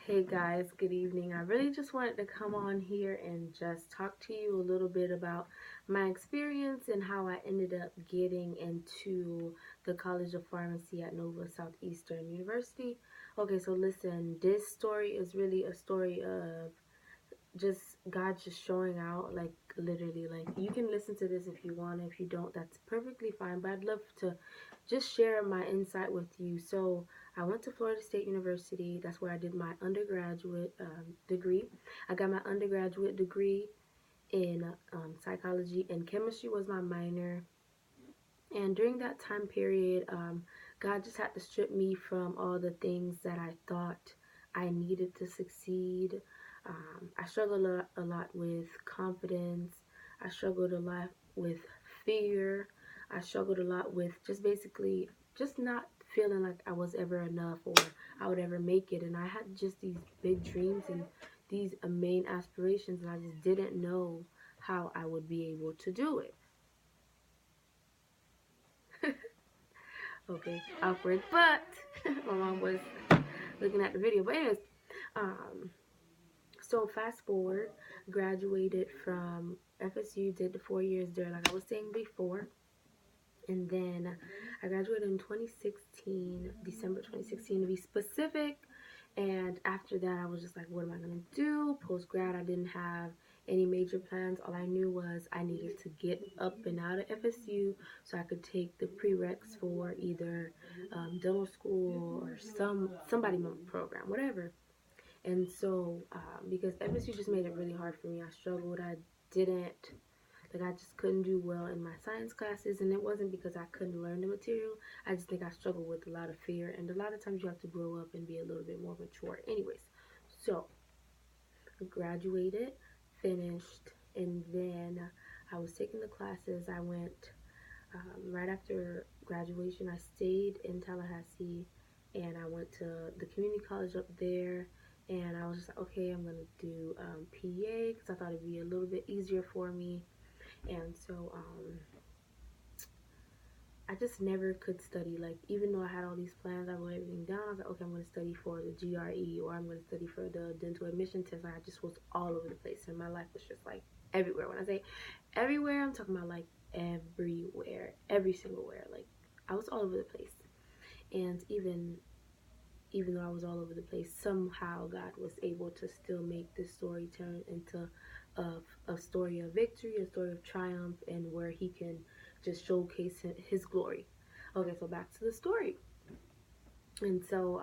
Hey guys, good evening. I really just wanted to come on here and just talk to you a little bit about my experience and how I ended up getting into the College of Pharmacy at Nova Southeastern University. Okay, so listen, this story is really a story of just God just showing out, like literally. Like, you can listen to this if you want. If you don't, that's perfectly fine, but I'd love to just share my insight with you. So I went to Florida State University. That's where I did my undergraduate degree. I got my undergraduate degree in psychology, and chemistry was my minor. And during that time period, God just had to strip me from all the things that I thought I needed to succeed. I struggled a lot with confidence. I struggled a lot with fear. I struggled a lot with just basically just not feeling like I was ever enough or I would ever make it. And I had just these big dreams and these main aspirations, and I just didn't know how I would be able to do it. Okay, awkward, but my mom was looking at the video. But anyways, um, so fast forward, graduated from FSU, did the 4 years there, like I was saying before, and then I graduated in 2016, December 2016 to be specific. And after that, I was just like, what am I going to do? Post grad, I didn't have any major plans. All I knew was I needed to get up and out of FSU so I could take the prereqs for either dental school or somebody program, whatever. And so, because FSU just made it really hard for me, I struggled. I didn't like I just couldn't do well in my science classes, and it wasn't because I couldn't learn the material. I just think I struggled with a lot of fear, and a lot of times you have to grow up and be a little bit more mature. Anyways, so I graduated, finished, and then I was taking the classes. I went right after graduation. I stayed in Tallahassee, and I went to the community college up there. And I was just like, okay, I'm gonna do PA because I thought it'd be a little bit easier for me. And so I just never could study. Like, even though I had all these plans, I wrote everything down. I was like, okay, I'm going to study for the GRE, or I'm going to study for the dental admission test. Like, I just was all over the place, and my life was just like everywhere. When I say everywhere, I'm talking about like everywhere, every single where. Like, I was all over the place. And even though I was all over the place, somehow God was able to still make this story turn into a story of victory, a story of triumph, and where He can just showcase His glory. Okay, so back to the story. And so,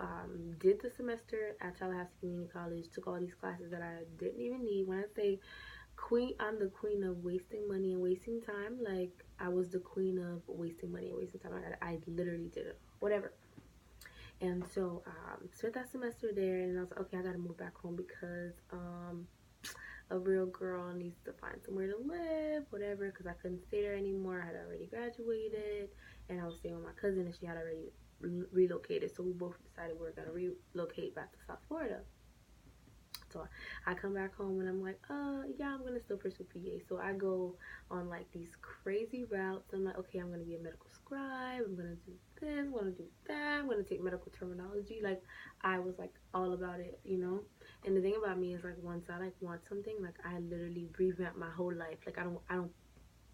did the semester at Tallahassee Community College, took all these classes that I didn't even need. When I say queen, I'm the queen of wasting money and wasting time. Like, I was the queen of wasting money and wasting time. I literally did it. Whatever. And so, spent that semester there, and I was like, okay, I gotta move back home because a real girl needs to find somewhere to live, whatever, because I couldn't stay there anymore. I had already graduated, and I was staying with my cousin, and she had already relocated. So we both decided we were gonna relocate back to South Florida. So I come back home and I'm like, yeah, I'm gonna still pursue PA. So I go on like these crazy routes. I'm like, okay, I'm gonna be a medical scribe. I'm gonna do this. I'm gonna do that. I'm gonna take medical terminology. Like, I was like all about it, you know. And the thing about me is, like, once I like want something, like, I literally revamp my whole life. Like, I don't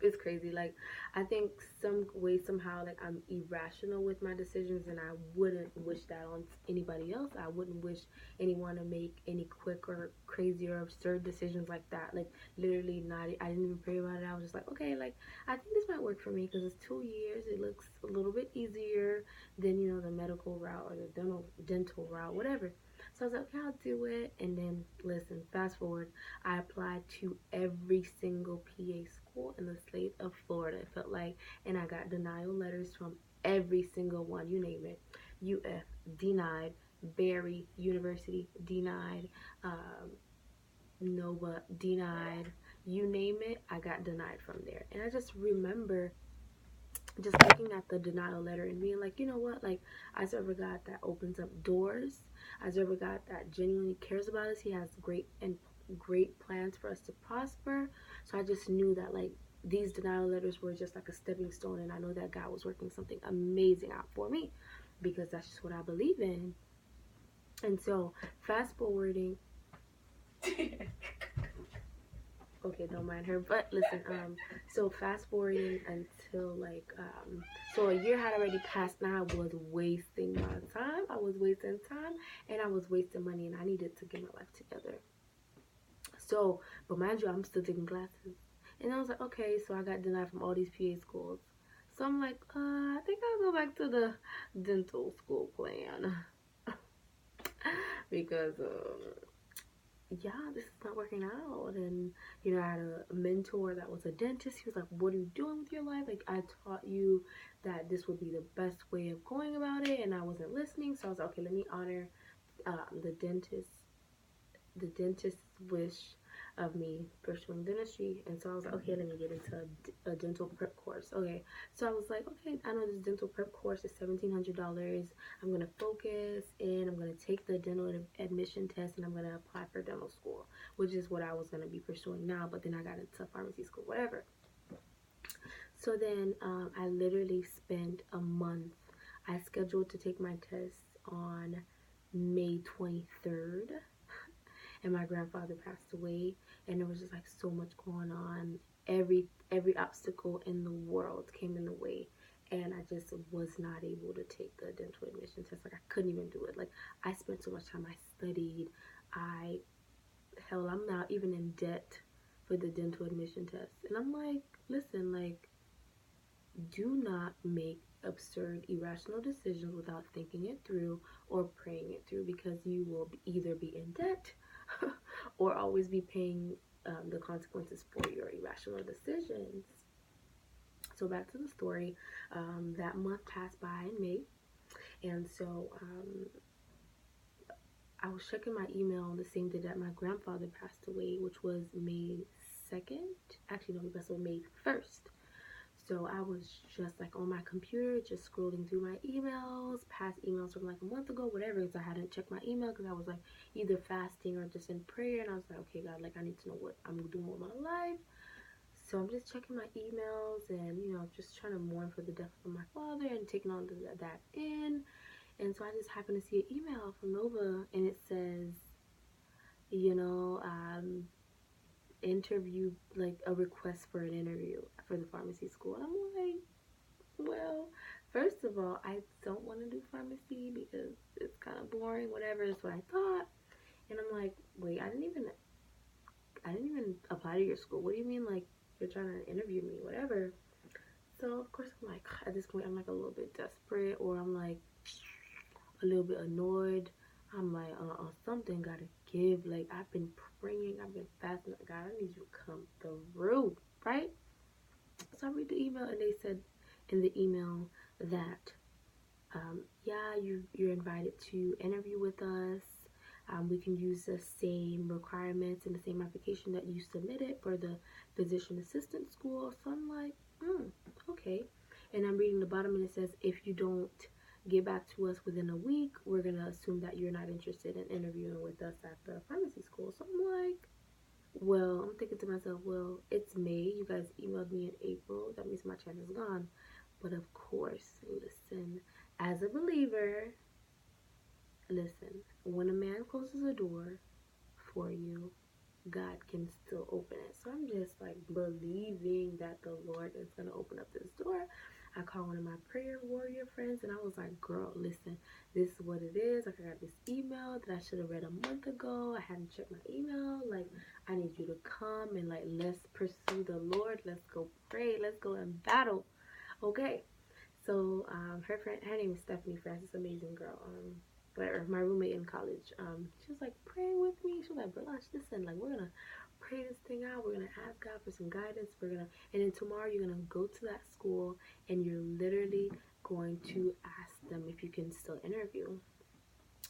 it's crazy. Like, I think some way, somehow, like, I'm irrational with my decisions, and I wouldn't wish that on anybody else. I wouldn't wish anyone to make any quick or crazy or absurd decisions like that. Like, literally not. I didn't even pray about it. I was just like, okay, like, I think this might work for me because it's 2 years. It looks a little bit easier than, the medical route or the dental route, whatever. So I was like, okay, I'll do it. And then, listen, fast forward, I applied to every single PA school in the state of Florida, it felt like, and I got denial letters from every single one, you name it. UF, denied. Barry University, denied. Nova, denied. You name it, I got denied from there. And I just remember just looking at the denial letter and being like, you know what, like, I serve a God that opens up doors. I serve a God that genuinely cares about us. He has great plans for us to prosper. So I just knew that, like, these denial letters were just like a stepping stone, and I know that God was working something amazing out for me because that's just what I believe in. And so fast forwarding, okay, don't mind her, but listen, so fast forwarding until like, so a year had already passed. Now I was wasting my time, I was wasting time, and I was wasting money, and I needed to get my life together. So, but mind you, I'm still taking classes, and I was like, okay, so I got denied from all these PA schools. So I'm like, I think I'll go back to the dental school plan because yeah, this is not working out. And I had a mentor that was a dentist. He was like, what are you doing with your life? Like, I taught you that this would be the best way of going about it, and I wasn't listening. So I was like, okay, let me honor the dentist's wish of me pursuing dentistry. And so I was like, okay, let me get into a dental prep course. Okay, so I was like, okay, I know this dental prep course is $1,700. I'm gonna focus, and I'm gonna take the dental admission test, and I'm gonna apply for dental school, which is what I was gonna be pursuing now. But then I got into pharmacy school, whatever. So then I literally spent a month. I scheduled to take my test on May 23rd, and my grandfather passed away, and there was just like so much going on. Every obstacle in the world came in the way, and I just was not able to take the dental admission test. Like, I couldn't even do it. Like, I spent so much time. I studied. I Hell, I'm not even in debt for the dental admission test. And I'm like, listen, like, do not make absurd, irrational decisions without thinking it through or praying it through, because you will either be in debt or always be paying the consequences for your irrational decisions. So back to the story. That month passed by in May, and so I was checking my email on the same day that my grandfather passed away, which was May 2nd. Actually, no, he passed away May 1st. So I was just like on my computer, just scrolling through my emails, past emails from like a month ago, whatever, because I hadn't checked my email because I was like either fasting or just in prayer. And I was like, okay, God, like, I need to know what I'm doing with my life. So I'm just checking my emails and, just trying to mourn for the death of my father and taking on that in. And so I just happened to see an email from Nova, and it says, you know, interview, like a request for an interview for the pharmacy school. And I'm like, well, first of all, I don't want to do pharmacy because it's kind of boring, whatever. That's what I thought. And I'm like, wait, I didn't even apply to your school. What do you mean, like, you're trying to interview me, whatever? So of course I'm like, at this point I'm like a little bit desperate, or I'm like a little bit annoyed. I'm like, something gotta give. Like, I've been praying, I've been fasting. God, I need you to come through, right? So I read the email, and they said in the email that, yeah, you're invited to interview with us. We can use the same requirements and the same application that you submitted for the physician assistant school. So I'm like, okay. And I'm reading the bottom, and it says, if you don't get back to us within a week, we're going to assume that you're not interested in interviewing with us at the pharmacy school. So I'm like, well, I'm thinking to myself, well, it's May. You guys emailed me in April. That means my chance is gone. But of course, listen, as a believer, listen, when a man closes a door for you, God can still open it. So I'm just like believing that the Lord is going to open up this door. I called one of my prayer warrior friends, and I was like, girl, listen, this is what it is. Like, I got this email that I should have read a month ago. I hadn't checked my email. Like, I need you to come and, like, let's pursue the Lord. Let's go pray. Let's go in battle. Okay. So her name is Stephanie Francis, amazing girl. Whatever, my roommate in college. She was like praying with me. She was like, Blanche, listen, like, we're gonna pray this thing out. We're gonna ask God for some guidance. And then tomorrow you're gonna go to that school, and you're literally going to ask them if you can still interview.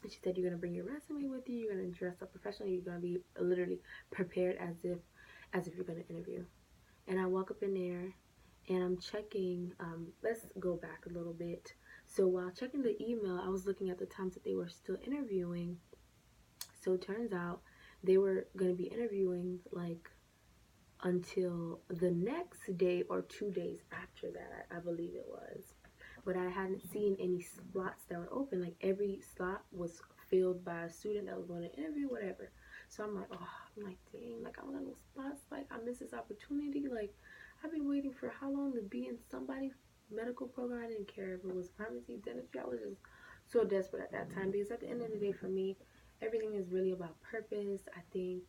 And she said, you're gonna bring your resume with you. You're gonna dress up professionally. You're gonna be literally prepared as if you're gonna interview. And I walk up in there, and I'm checking. Let's go back a little bit. So while checking the email, I was looking at the times that they were still interviewing. So it turns out they were going to be interviewing like until the next day or 2 days after that, I believe it was. But I hadn't seen any slots that were open. Like, every slot was filled by a student that was going to interview, whatever. So I'm like, oh, I'm like, dang, like I don't got no spots. Like I missed this opportunity. Like I've been waiting for how long to be in somebody's medical program. I didn't care if it was pharmacy, dentistry. I was just so desperate at that time because at the end of the day, for me, everything is really about purpose. I think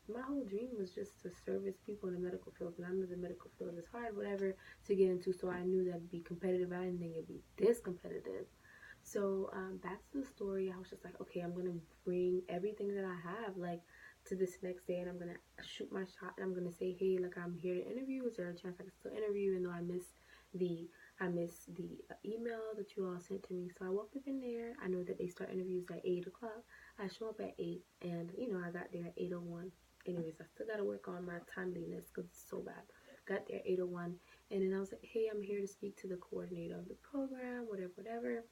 my whole dream was just to service people in the medical field, and I know the medical field is hard, whatever, to get into. So I knew that'd be competitive. I didn't think it'd be this competitive. So that's the story. I was just like, okay, I'm gonna bring everything that I have, like, to this next day, and I'm gonna shoot my shot, and I'm gonna say, hey, like, I'm here to interview. Is there a chance I can still interview, even though the I missed the email that you all sent to me? So I walked up in there. I know that they start interviews at 8 o'clock. I show up at 8, and I got there at 8:01. Anyways, I still gotta work on my timeliness because it's so bad. Got there 8:01, and then I was like, hey, I'm here to speak to the coordinator of the program, whatever, whatever.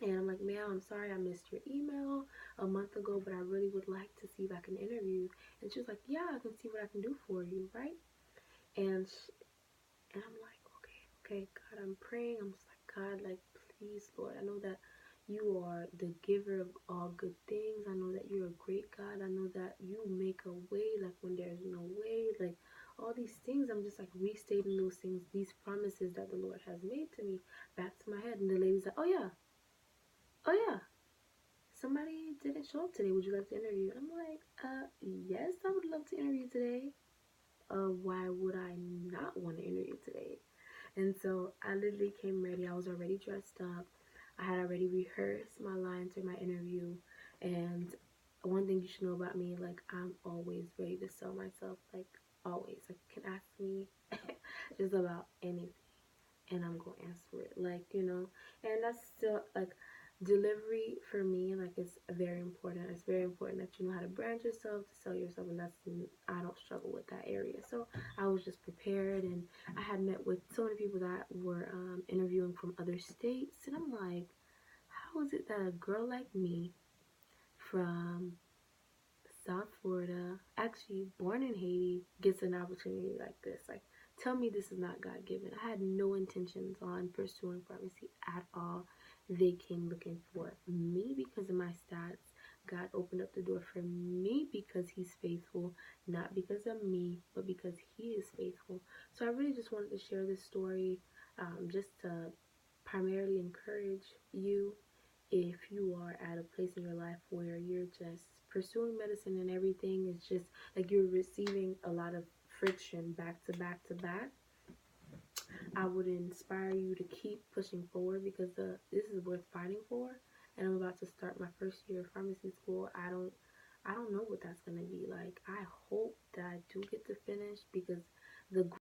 And I'm like, ma'am, I'm sorry I missed your email a month ago, but I really would like to see if I can interview. And she was like, yeah, I can see what I can do for you, right? And and I'm like, okay, okay, God, I'm praying. I'm just like, God, like, please, Lord, I know that you are the giver of all good things. I know that you're a great God. I know that you make a way, like, when there's no way. Like, all these things, I'm just, like, restating those things, these promises that the Lord has made to me back to my head. And the lady's like, oh, yeah, somebody didn't show up today. Would you like to interview? And I'm like, yes, I would love to interview today. Why would I not want to interview today? And so I literally came ready. I was already dressed up. I had already rehearsed my lines for my interview. And one thing you should know about me, like, I'm always ready to sell myself. Like, always. Like, you can ask me just about anything, and I'm going to answer it. Like, and that's still, like, delivery for me, like, it's very important. It's very important that you know how to brand yourself, to sell yourself, and I don't struggle with that area. So I was just prepared, and I had met with so many people that were interviewing from other states, and I'm like, how is it that a girl like me from South Florida, actually born in Haiti, gets an opportunity like this? Like, tell me this is not God given. I had no intentions on pursuing pharmacy at all. They came looking for me because of my stats. God opened up the door for me because He's faithful, not because of me, but because He is faithful. So I really just wanted to share this story, just to primarily encourage you if you are at a place in your life where you're just pursuing medicine and everything is just like you're receiving a lot of friction back to back to back. I would inspire you to keep pushing forward because this is worth fighting for. And I'm about to start my first year of pharmacy school. I don't know what that's gonna be like. I hope that I do get to finish because the